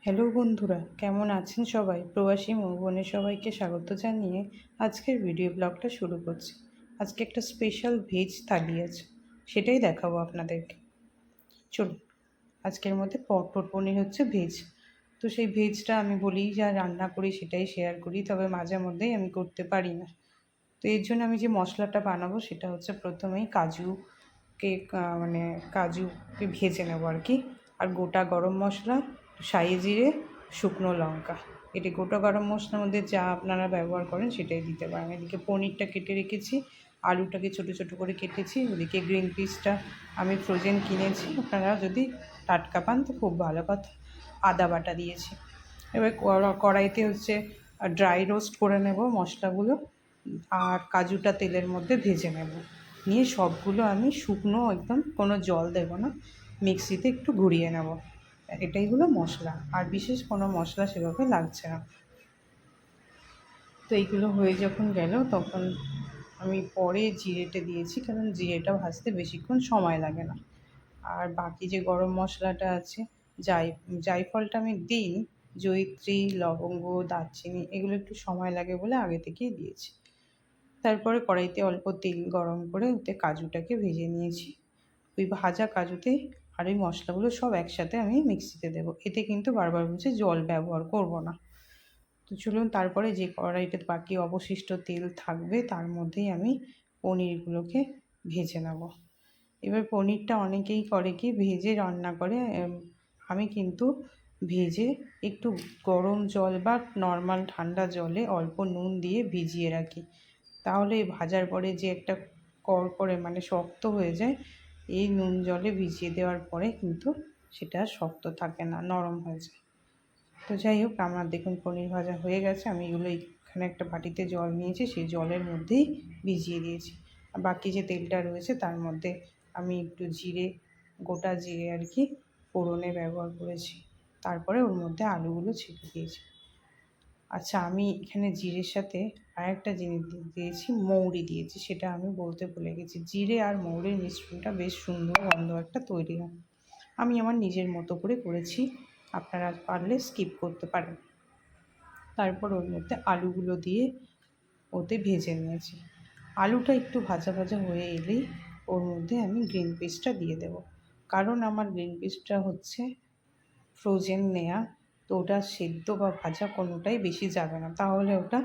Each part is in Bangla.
হ্যালো বন্ধুরা, কেমন আছেন সবাই? প্রবাসী বোনের সবাইকে স্বাগত জানিয়ে আজকের ভিডিও ব্লগটা শুরু করছি। আজকে একটা স্পেশাল ভেজ থালি আছে, সেটাই দেখাবো আপনাদেরকে। চলুন, আজকের মধ্যে মটর পনির হচ্ছে ভেজ। তো সেই ভেজটা আমি বলি যা রান্না করি সেটাই শেয়ার করি, তবে মাঝে মধ্যেই আমি করতে পারি না। তো এর জন্য আমি যে মশলাটা বানাবো সেটা হচ্ছে প্রথমেই কাজুকে মানে কাজুকে ভেজে নেবো আর কি। আর গোটা গরম মশলা, শাহি জিরে, শুকনো লঙ্কা, এটা গোটা গরম মশলার মধ্যে যা আপনারা ব্যবহার করেন সেটাই দিতে পারেন। এদিকে পনিরটা কেটে রেখেছি, আলুটাকে ছোটো ছোটো করে কেটেছি। ওদিকে গ্রিন পিসটা আমি ফ্রোজেন কিনেছি, আপনারা যদি টাটকা পান তো খুব ভালো কথা। আদা বাটা দিয়েছি। এবার কড়াইতে হচ্ছে ড্রাই রোস্ট করে নেব মশলাগুলো, আর কাজুটা তেলের মধ্যে ভেজে নেব। নিয়ে সবগুলো আমি শুকনো, একদম কোনো জল দেব না, মিক্সিতে একটু ঘুরিয়ে নেব। এটাই হলো মশলা, আর বিশেষ কোনো মশলা সেভাবে লাগছে না। তো এইগুলো হয়ে যখন গেল তখন আমি পরে জিরেটা দিয়েছি, কারণ জিরেটা ভাজতে বেশিক্ষণ সময় লাগে না। আর বাকি যে গরম মশলাটা আছে, জায়ফলটা আমি দিইনি, জয়িত্রী, লবঙ্গ, দারচিনি এগুলো একটু সময় লাগে বলে আগে থেকেই দিয়েছি। তারপরে কড়াইতে অল্প তেল গরম করে ওতে কাজুটাকে ভেজে নিয়েছি। ওই ভাজা কাজুতে আর ওই মশলাগুলো সব একসাথে আমি মিক্সিতে দেবো। এতে কিন্তু বারবার বলছি জল ব্যবহার করব না। তো চলুন, তারপরে যে কড়াইটাতে বাকি অবশিষ্ট তেল থাকবে তার মধ্যেই আমি পনিরগুলোকে ভেজে নেব। এবার পনিরটা অনেকেই করে কি ভেজে রান্না করে, আমি কিন্তু ভেজে একটু গরম জল বা নর্মাল ঠান্ডা জলে অল্প নুন দিয়ে ভিজিয়ে রাখি। তাহলে ভাজার পরে যে একটা কড়কড়ে মানে শক্ত হয়ে যায়, এই নুন জলে ভিজিয়ে দেওয়ার পরে কিন্তু সেটা শক্ত থাকে না, নরম হয়ে যায়। তো যাই হোক, আমার দেখুন পনির ভাজা হয়ে গেছে। আমি এগুলো এখানে একটা বাটিতে জল নিয়েছি, সেই জলের মধ্যেই ভিজিয়ে দিয়েছি। আর বাকি যে তেলটা রয়েছে তার মধ্যে আমি একটু জিরে, গোটা জিরে আর কি ফোড়নে ব্যবহার করেছি। তারপরে ওর মধ্যে আলুগুলো ছেড়ে দিয়েছি। আচ্ছা, আমি এখানে জিরের সাথে আরেকটা জিনিস দিয়েছি, মৌরি দিয়েছি, সেটা আমি বলতে ভুলে গেছি। জিরে আর মৌরির মিশ্রণটা বেশ সুন্দর গন্ধ একটা তৈরি হয়। আমি আমার নিজের মতো করে করেছি, আপনারা পারলে স্কিপ করতে পারেন। তারপর ওর মধ্যে আলুগুলো দিয়ে ওতে ভেজে নিয়েছি। আলুটা একটু ভাজা ভাজা হয়ে এলেই ওর মধ্যে আমি গ্রিন পিসটা দিয়ে দেবো, কারণ আমার গ্রিন পিসটা হচ্ছে ফ্রোজেন নেয়া। তো ওটা সেদ্ধ বা ভাজা কোনোটাই বেশি যাবে না, তাহলে ওটা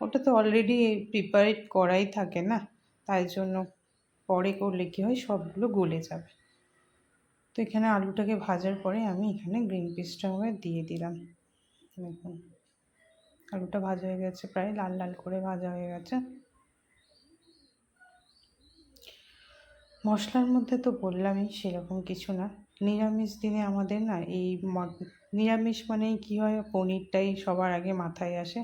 ওটা তো অলরেডি প্রিপারেড করাই থাকে না, তাই জন্য পরে করলে কী হয় সবগুলো গলে যাবে। তো এখানে আলুটাকে ভাজার পরে আমি এখানে গ্রিন পিসটা দিয়ে দিলাম। দেখুন, আলুটা ভাজা হয়ে গেছে, প্রায় লাল লাল করে ভাজা হয়ে গেছে। মশলার মধ্যে তো বললামই সেরকম কিছু না। নিরামিষ দিনে আমাদের না এই নিরামিষ মানেই কী হয়, পনিরটাই সবার আগে মাথায় আসে।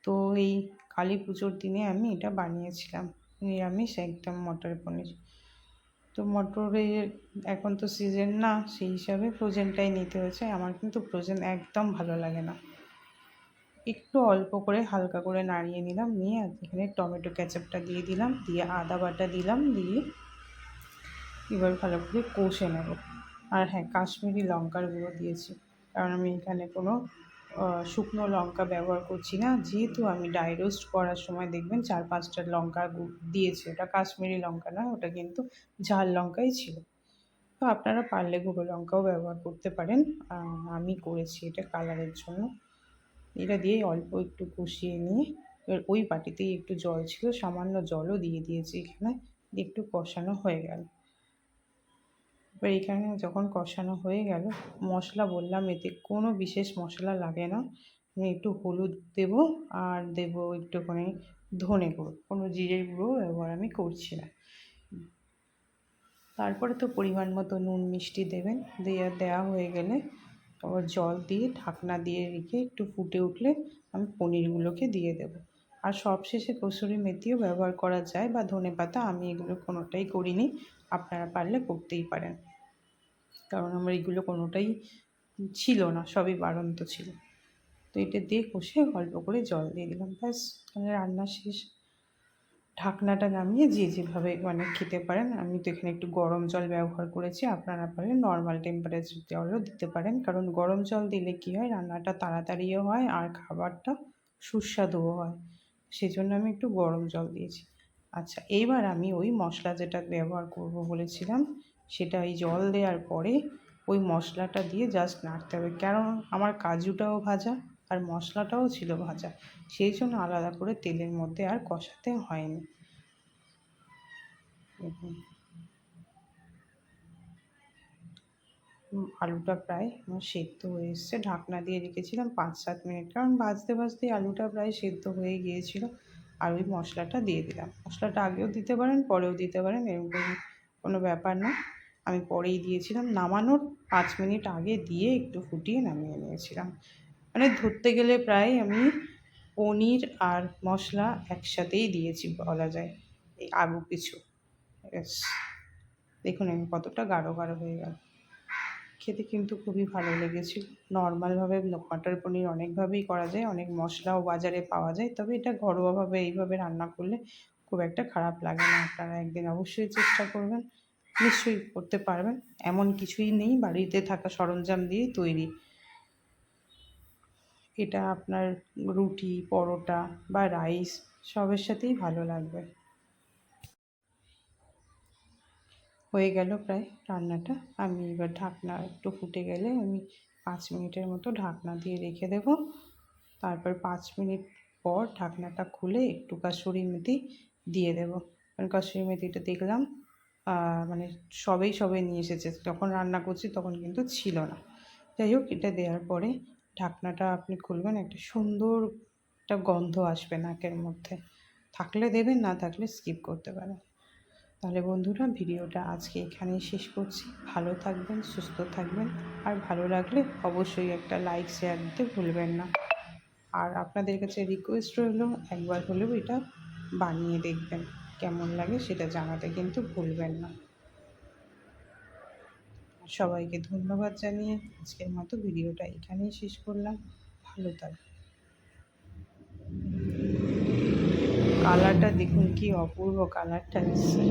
তো এই কালী পুজোর দিনে আমি এটা বানিয়েছিলাম, নিরামিষ একদম মটর পনির। তো মটরের এখন তো সিজন না, সেই হিসাবে ফ্রোজেনটাই নিতে হয়েছে। আমার কিন্তু ফ্রোজেন একদম ভালো লাগে না। একটু অল্প করে হালকা করে নাড়িয়ে নিলাম, নিয়ে এখানে টমেটো কেচাপটা দিয়ে দিলাম, দিয়ে আদা বাটা দিলাম, দিয়ে এবার ভালো করে কষে নেব। আর হ্যাঁ, কাশ্মীরি লঙ্কার গুঁড়ো দিয়েছি, কারণ আমি এখানে কোনো শুকনো লঙ্কা ব্যবহার করছি না। যেহেতু আমি ড্রাই রোস্ট করার সময় দেখবেন 4-5টা লঙ্কা দিয়েছি, ওটা কাশ্মীরি লঙ্কা নয়, ওটা কিন্তু ঝাল লঙ্কাই ছিল। তো আপনারা পারলে গুঁড়ো লঙ্কাও ব্যবহার করতে পারেন, আমি করেছি এটা কালারের জন্য। এটা দিয়েই অল্প একটু কষিয়ে নিয়ে এবার ওই বাটিতেই একটু জল ছিল, সামান্য জলও দিয়ে দিয়েছি এখানে, একটু কষানো হয়ে গেল। এবার এখানে যখন কষানো হয়ে গেল, মশলা বললাম এতে কোনো বিশেষ মশলা লাগে না। আমি একটু হলুদ দেব, আর দেব একটুখানি ধনে গুঁড়ো, কোনো জিরের গুঁড়ো ব্যবহার আমি করছি না। তারপরে তো পরিমাণ মতো নুন মিষ্টি দেবেন, দেওয়া হয়ে গেলে আবার জল দিয়ে ঢাকনা দিয়ে রেখে একটু ফুটে উঠলে আমি পনিরগুলোকে দিয়ে দেবো। আর সবশেষে কসুরি মেথিও ব্যবহার করা যায় বা ধনেপাতা, আমি এগুলো কোনোটাই করিনি, আপনারা পারলে করতেই পারেন, কারণ আমার এগুলো কোনোটাই ছিল না, সবই বাড়ন্ত ছিল। তো এটা দিয়ে কষে অল্প করে জল দিয়ে দিলাম, ব্যাস এখানে রান্না শেষ। ঢাকনাটা নামিয়ে যে যেভাবে মানে খেতে পারেন। আমি তো এখানে একটু গরম জল ব্যবহার করেছি, আপনারা পারলে নর্মাল টেম্পারেচার জলও দিতে পারেন, কারণ গরম জল দিলে কী হয়, রান্নাটা তাড়াতাড়িও হয় আর খাবারটা সুস্বাদুও হয়। সেজন্য আমি একটু গরম জল দিয়েছি। আচ্ছা, এইবার আমি ওই মশলা যেটা ব্যবহার করব বলেছিলাম, সেটা এই জল দেওয়ার পরে ওই মশলাটা দিয়ে জাস্ট নাড়তে হবে, কারণ আমার কাজুটাও ভাজা আর মশলাটাও ছিল ভাজা, সেই জন্য আলাদা করে তেলের মধ্যে আর কষাতে হয়নি। দেখুন আলুটা প্রায় আমার সেদ্ধ হয়ে এসছে। ঢাকনা দিয়ে রেখেছিলাম 5-7 মিনিট, কারণ ভাজতে ভাজতেই আলুটা প্রায় সেদ্ধ হয়ে গিয়েছিল। আর ওই মশলাটা দিয়ে দিলাম। মশলাটা আগেও দিতে পারেন, পরেও দিতে পারেন, এরকম কোনো ব্যাপার না। আমি পরেই দিয়েছিলাম, নামানোর 5 মিনিট আগে দিয়ে একটু ফুটিয়ে নামিয়ে নিয়েছিলাম। মানে ধরতে গেলে প্রায় আমি পনির আর মশলা একসাথেই দিয়েছি বলা যায়, এই আলু পিছু। ব্যাস, দেখুন আমি কতটা গাঢ় গাঢ় হয়ে গেল। খেতে কিন্তু খুবই ভালো লেগেছিল। নর্মালভাবে মটর পনির অনেকভাবেই করা যায়, অনেক মশলাও বাজারে পাওয়া যায়, তবে এটা ঘরোয়াভাবে এইভাবে রান্না করলে খুব একটা খারাপ লাগে না। আপনারা একদিন অবশ্যই চেষ্টা করবেন, নিশ্চয়ই করতে পারবেন। এমন কিছুই নেই, বাড়িতে থাকা সরঞ্জাম দিয়েই তৈরি। এটা আপনার রুটি, পরোটা বা রাইস সবের সাথেই ভালো লাগবে। হয়ে গেল প্রায় রান্নাটা। আমি এবার ঢাকনা একটু ফুটে গেলে আমি 5 মিনিটের মতো ঢাকনা দিয়ে রেখে দেব। তারপর 5 মিনিট পর ঢাকনাটা খুলে একটু কাসুরি মেথি দিয়ে দেবো, কারণ কাসুরি মেথিটা দেখলাম মানে সবে নিয়ে এসেছে, যখন রান্না করছি তখন কিন্তু ছিল না। যাই হোক, এটা দেওয়ার পরে ঢাকনাটা আপনি খুলবেন, একটা সুন্দর একটা গন্ধ আসবে নাকের মধ্যে। থাকলে দেবেন, না থাকলে স্কিপ করতে পারেন। তাহলে বন্ধুরা, ভিডিওটা আজকে এখানেই শেষ করছি। ভালো থাকবেন, সুস্থ থাকবেন, আর ভালো লাগলে অবশ্যই একটা লাইক শেয়ার দিতে ভুলবেন না। আর আপনাদের কাছে রিকোয়েস্ট রইল, একবার হলেও এটা বানিয়ে দেখবেন, কেমন লাগে সেটা জানাতে কিন্তু ভুলবেন না। সবাইকে ধন্যবাদ জানিয়ে আজকের মতো ভিডিওটা এখানেই শেষ করলাম। ভালো থাকবেন। কালারটা দেখুন, কি অপূর্ব কালারটা এসছে।